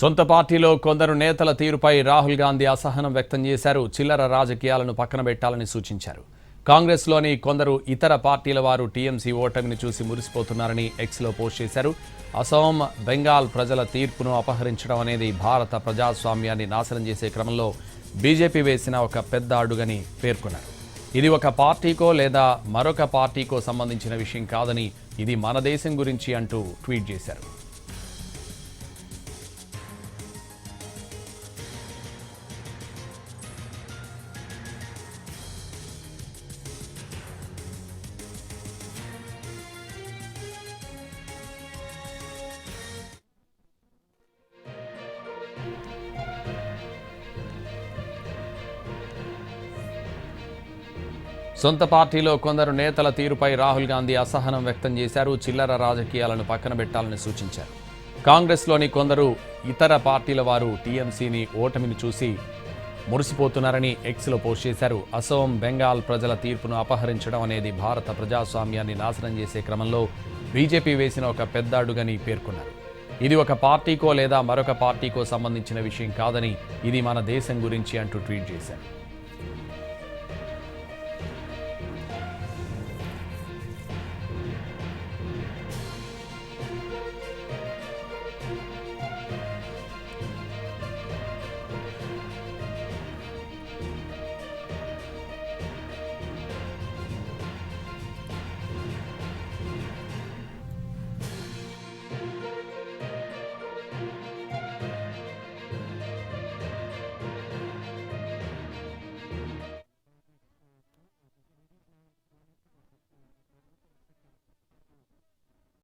సొంత పార్టీలో కొందరు నేతల తీరుపై రాహుల్ గాంధీ అసహనం వ్యక్తం చేశారు. చిల్లర రాజకీయాలను పక్కన పెట్టాలని సూచించారు. కాంగ్రెస్లోని కొందరు ఇతర పార్టీల వారు టీఎంసీ ఓటమిని చూసి మురిసిపోతున్నారని ఎక్స్లో పోస్ట్ చేశారు. అసోం, బెంగాల్ ప్రజల తీర్పును అపహరించడం అనేది భారత ప్రజాస్వామ్యాన్ని నాశనం చేసే క్రమంలో బీజేపీ వేసిన ఒక పెద్ద అడుగని పేర్కొన్నారు. ఇది ఒక పార్టీకో లేదా మరొక పార్టీకో సంబంధించిన విషయం కాదని, ఇది మన దేశం గురించి అంటూ ట్వీట్ చేశారు. సొంత పార్టీలో కొందరు నేతల తీరుపై రాహుల్ గాంధీ అసహనం వ్యక్తం చేశారు. చిల్లర రాజకీయాలను పక్కన పెట్టాలని సూచించారు. కాంగ్రెస్లోని కొందరు ఇతర పార్టీల వారు టీఎంసీని ఓటమిని చూసి మురిసిపోతున్నారని ఎక్స్లో పోస్ట్ చేశారు. అసోం, బెంగాల్ ప్రజల తీర్పును అపహరించడం అనేది భారత ప్రజాస్వామ్యాన్ని నాశనం చేసే క్రమంలో బీజేపీ వేసిన ఒక పెద్ద అడుగని పేర్కొన్నారు. ఇది ఒక పార్టీకో లేదా మరొక పార్టీకో సంబంధించిన విషయం కాదని, ఇది మన దేశం గురించి అంటూ ట్వీట్ చేశారు.